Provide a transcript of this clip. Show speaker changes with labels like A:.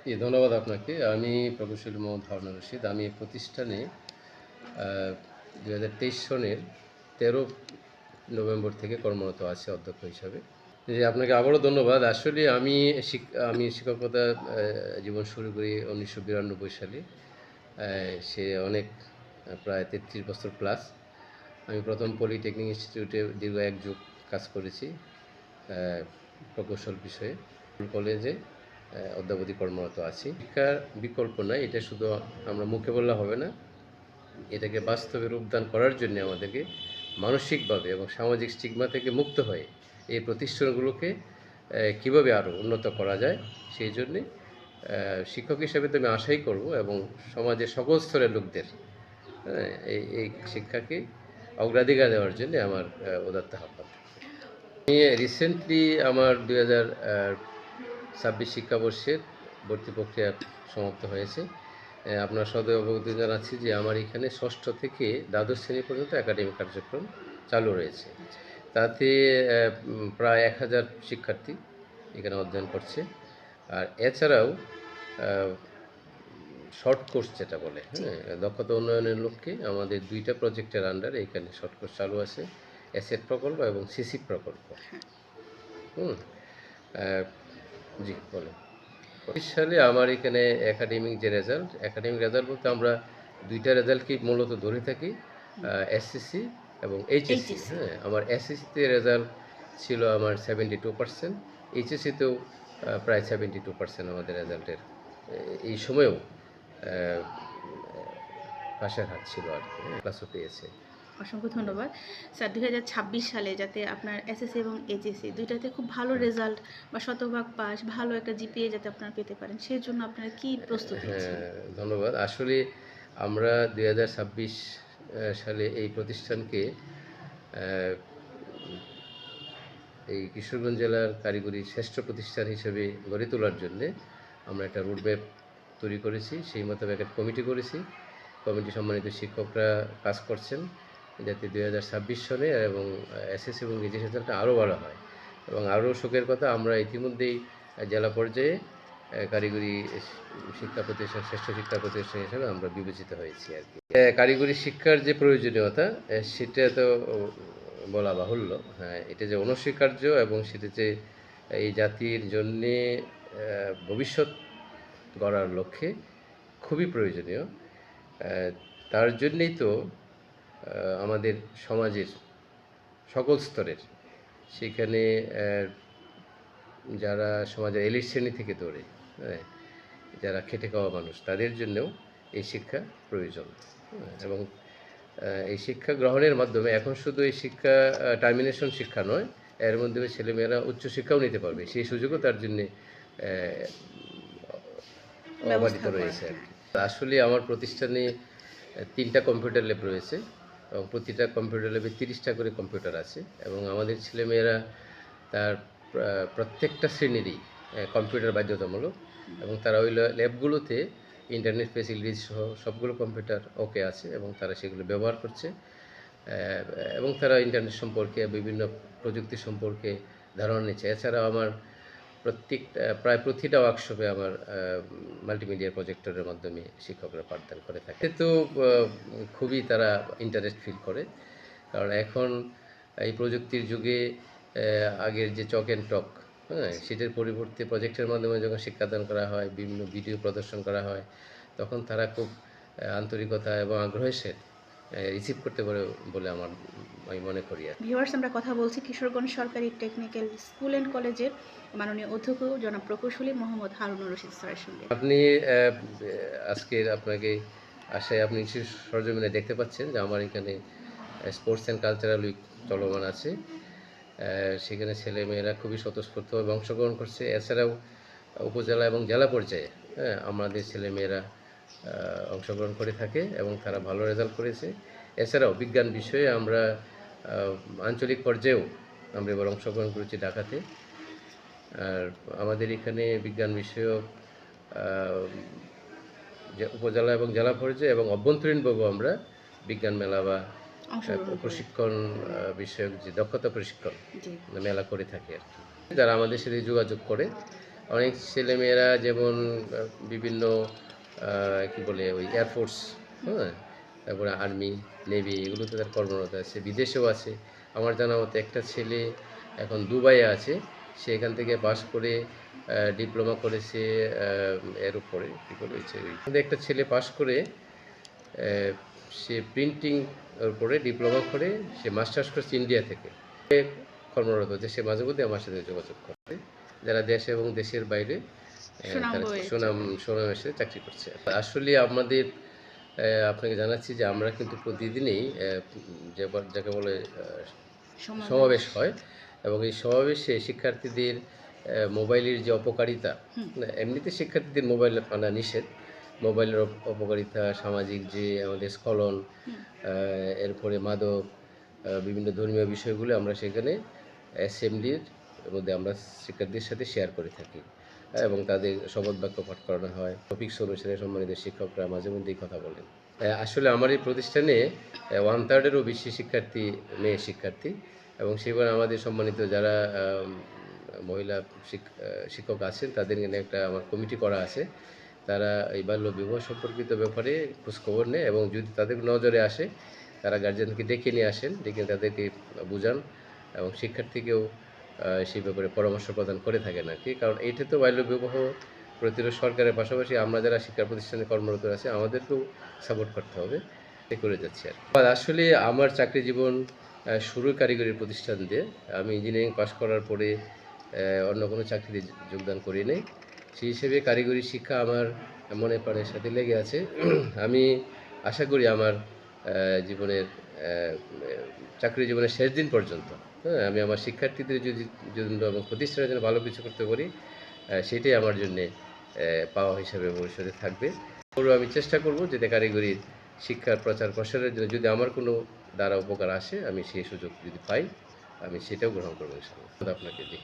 A: ধন্যবাদ আপনাকে। আমি প্রকৌশলী মোহাম্মদ হারুন রশিদ। আমি এই প্রতিষ্ঠানে 2023 সনের 13 নভেম্বর থেকে কর্মরত আছি অধ্যক্ষ হিসাবে। জি, আপনাকে আবারও ধন্যবাদ। আসলে আমি শিক্ষকতা জীবন শুরু করি 1992 সালে। সে অনেক প্রায় 33 বছর প্লাস। আমি প্রথম পলিটেকনিক ইনস্টিটিউটে দীর্ঘ 1 যুগ কাজ করেছি প্রকৌশল বিষয়ে। কলেজে অদ্যাবধি কর্মরত আছি। শিক্ষার বিকল্প নাই, এটা শুধু আমরা মুখে বললে হবে না। এটাকে বাস্তবে রূপদান করার জন্য আমাদেরকে মানসিকভাবে এবং সামাজিক স্টিগমা থেকে মুক্ত হয়ে এই প্রতিষ্ঠানগুলোকে কীভাবে আরও উন্নত করা যায়, সেই জন্যে শিক্ষক হিসেবে তো আমি আশাই করব এবং সমাজের সকল স্তরের লোকদের এই শিক্ষাকে অগ্রাধিকার দেওয়ার জন্য আমার উদাত্ত আহ্বান। আমি রিসেন্টলি আমার 2026 শিক্ষাবর্ষের ভর্তি প্রক্রিয়া সমাপ্ত হয়েছে। আপনার সদয় অবগতি জানাচ্ছি যে আমার এখানে ষষ্ঠ থেকে দ্বাদশ শ্রেণী পর্যন্ত একাডেমিক কার্যক্রম চালু রয়েছে। তাতে প্রায় 1000 শিক্ষার্থী এখানে অধ্যয়ন করছে। আর এছাড়াও শর্ট কোর্স যেটা বলে, দক্ষতা উন্নয়নের লক্ষ্যে আমাদের 2টা প্রজেক্টের আন্ডারে এখানে শর্ট কোর্স চালু আছে, অ্যাসেট প্রকল্প এবং সিসি প্রকল্প। জি বলে 25 সালে আমার এখানে একাডেমিক রেজাল্ট বলতে আমরা 2টা রেজাল্টকেই মূলত ধরে থাকি, এসএসসি এবং এইচএসসি। আমার এসএসসিতে রেজাল্ট ছিল আমার 72%, এইচএসসিতেও প্রায় 72% আমাদের রেজাল্টের এই সময়েও পাশের হাত ছিল আর কি, ক্লাসও পেয়েছে।
B: অসংখ্য ধন্যবাদ স্যার। 2026 সালে যাতে আপনার এসএসসি এবং এইচএসসি দুইটাতে খুব ভালো রেজাল্ট বা শতভাগ পাস, ভালো একটা জিপিএ যাতে আপনারা পেতে পারেন, সেই জন্য আপনারা কি প্রস্তুতি নিচ্ছেন?
A: ধন্যবাদ। আসলে আমরা 2026 সালে এই প্রতিষ্ঠানকে এই কিশোরগঞ্জ জেলার কারিগরি শ্রেষ্ঠ প্রতিষ্ঠান হিসেবে গড়ে তোলার জন্যে আমরা একটা রুটম্যাপ তৈরি করেছি। সেই মোতাবেক একটা কমিটি করেছি। কমিটি সম্মানিত শিক্ষকরা কাজ করছেন যাতে 2026 সনে এবং এসএসসি এবং এইচএসসি রেজাল্টটা আরও ভালো হয়। এবং আরও সুখের কথা, আমরা ইতিমধ্যেই জেলা পর্যায়ে কারিগরি শিক্ষা প্রতিষ্ঠান শ্রেষ্ঠ শিক্ষা প্রতিষ্ঠান হিসেবে আমরা বিবেচিত হয়েছি আর কি। কারিগরি শিক্ষার যে প্রয়োজনীয়তা সেটা তো বলা বাহুল্য। এটা যে অনস্বীকার্য এবং সেটা যে এই জাতির জন্যে ভবিষ্যৎ গড়ার লক্ষ্যে খুবই প্রয়োজনীয়। তার জন্যেই তো আমাদের সমাজের সকল স্তরের, সেখানে যারা সমাজের এলিট শ্রেণী থেকে ধরে যারা খেটে খাওয়া মানুষ, তাদের জন্যও এই শিক্ষা প্রয়োজন। এবং এই শিক্ষা গ্রহণের মাধ্যমে এখন শুধু এই শিক্ষা টার্মিনেশন শিক্ষা নয়, এর মাধ্যমে ছেলেমেয়েরা উচ্চশিক্ষাও নিতে পারবে, সেই সুযোগও তার জন্যে অবাধিত রয়েছে আর কি। আসলে আমার প্রতিষ্ঠানে 3টা কম্পিউটার ল্যাব রয়েছে এবং প্রতিটা কম্পিউটার ল্যাবে 30টা করে কম্পিউটার আছে এবং আমাদের ছেলেমেয়েরা তার প্রত্যেকটা শ্রেণীরই কম্পিউটার বাধ্যতামূলক এবং তারা ওই ল্যাবগুলোতে ইন্টারনেট ফেসিলিটিস সহ সবগুলো কম্পিউটার ওকে আছে এবং তারা সেগুলো ব্যবহার করছে এবং তারা ইন্টারনেট সম্পর্কে বিভিন্ন প্রযুক্তি সম্পর্কে ধারণা নিচ্ছে। এছাড়াও আমার প্রায় প্রতিটা ওয়ার্কশপে আমার মাল্টিমিডিয়া প্রজেক্টরের মাধ্যমে শিক্ষকরা পাঠদান করে থাকে। তো খুবই তারা ইন্টারেস্ট ফিল করে, কারণ এখন এই প্রযুক্তির যুগে আগের যে চক অ্যান্ড টক, সেটার পরিবর্তে প্রজেক্টের মাধ্যমে যখন শিক্ষাদান করা হয়, বিভিন্ন ভিডিও প্রদর্শন করা হয়, তখন তারা খুব আন্তরিকতা এবং আগ্রহের সাথে রিসিভ করতে পারে বলে আমি মনে করি।
B: ভিউয়ার্স, আমরা কথা বলছি কিশোরগঞ্জ সরকারি টেকনিক্যাল স্কুল অ্যান্ড কলেজের মাননীয় অধ্যক্ষ জনাব প্রকৌশলী মোহাম্মদ হারুন রশিদ স্যারের সঙ্গে।
A: আপনি আজকের আপনাকে আশায় আপনি সরজমিনে দেখতে পাচ্ছেন যে আমার এখানে স্পোর্টস অ্যান্ড কালচারাল উইক চলমান আছে। সেখানে ছেলেমেয়েরা খুবই স্বতঃস্ফূর্তভাবে অংশগ্রহণ করছে। এছাড়াও উপজেলা এবং জেলা পর্যায়ে আমাদের ছেলেমেয়েরা অংশগ্রহণ করে থাকে এবং তারা ভালো রেজাল্ট করেছে। এছাড়াও বিজ্ঞান বিষয়ে আমরা আঞ্চলিক পর্যায়েও আমরা এবার অংশগ্রহণ করেছি ঢাকাতে। আর আমাদের এখানে বিজ্ঞান বিষয়ক যে উপজেলা এবং জেলা পর্যায়ে এবং অভ্যন্তরীণভাবেও আমরা বিজ্ঞান মেলা বা প্রশিক্ষণ বিষয়ক যে দক্ষতা প্রশিক্ষণ মেলা করে থাকি আর কি। যারা আমাদের সাথে যোগাযোগ করে অনেক ছেলেমেয়েরা যেমন বিভিন্ন কী বলে ওই এয়ারফোর্স, হ্যাঁ, তারপরে আর্মি, নেভি, এগুলোতে তার কর্মরত আছে, বিদেশেও আছে। আমার জানা মতে একটা ছেলে এখন দুবাইয়ে আছে, সে এখান থেকে পাস করে ডিপ্লোমা করেছে এর উপরে কী বলেছে, একটা ছেলে পাস করে সে প্রিন্টিং এর উপরে ডিপ্লোমা করে সে মাস্টার্স করছে ইন্ডিয়া থেকে, সে কর্মরত হচ্ছে। সে মাঝে মধ্যে আমার সাথে যোগাযোগ করে, যারা দেশে এবং দেশের বাইরে তারা সুনামের সাথে চাকরি করছে। আসলে আমাদের আপনাকে জানাচ্ছি যে আমরা কিন্তু প্রতিদিনই যাকে বলে সমাবেশ হয়, এবং এই সমাবেশে শিক্ষার্থীদের মোবাইলের যে অপকারিতা, এমনিতে শিক্ষার্থীদের মোবাইল আনা নিষেধ, মোবাইলের অপকারিতা, সামাজিক যে আমাদের স্খলন, এরপরে মাদক, বিভিন্ন ধর্মীয় বিষয়গুলো আমরা সেখানে অ্যাসেম্বলির মধ্যে আমরা শিক্ষার্থীদের সাথে শেয়ার করে থাকি, এবং তাদের শপথ বাক্য পাঠ করানো হয়। টপিক্স অনুসারে সম্মানিত শিক্ষকরা মাঝে মধ্যেই কথা বলেন। আসলে আমার এই প্রতিষ্ঠানে 1/3-এরও বেশি শিক্ষার্থী মেয়ে শিক্ষার্থী, এবং সেবার আমাদের সম্মানিত যারা মহিলা শিক্ষক আছেন তাদের নিয়ে একটা আমার কমিটি করা আছে। তারা এই বাল্য বিবাহ সম্পর্কিত ব্যাপারে খোঁজখবর নেয়, এবং যদি তাদের নজরে আসে তারা গার্জিয়ানকে ডেকে নিয়ে আসেন, ডেকে তাদেরকে বুঝান, এবং শিক্ষার্থীকেও সেই ব্যাপারে পরামর্শ প্রদান করে থাকেন আর কি। কারণ এইটা তো বাল্য বিবাহ প্রতিরোধ সরকারের পাশাপাশি আমরা যারা শিক্ষা প্রতিষ্ঠানে কর্মরত আছি আমাদেরকেও সাপোর্ট করতে হবে, এ করে যাচ্ছি আর কি। আসলে আমার চাকরি জীবন শুরু কারিগরি প্রতিষ্ঠান দিয়ে। আমি ইঞ্জিনিয়ারিং পাশ করার পরে অন্য কোনো চাকরিতে যোগদান করি নাই। সেই হিসেবে কারিগরি শিক্ষা আমার মনে প্রাণের সাথে লেগে আছে। আমি আশা করি আমার জীবনের চাকরি জীবনের শেষ দিন পর্যন্ত, হ্যাঁ, আমি আমার শিক্ষার্থীদের জন্য এবং প্রতিষ্ঠানের জন্য ভালো কিছু করতে পারি, সেটাই আমার জন্যে পাওয়া হিসাবে ভবিষ্যতে থাকবে। আমি চেষ্টা করব যাতে কারিগরির শিক্ষার প্রচার প্রসারের জন্য যদি আমার কোনো দ্বারা উপকার আসে, আমি সেই সুযোগ যদি পাই আমি সেটাও গ্রহণ করবো ইনশাআল্লাহ। আপনাকে দিই।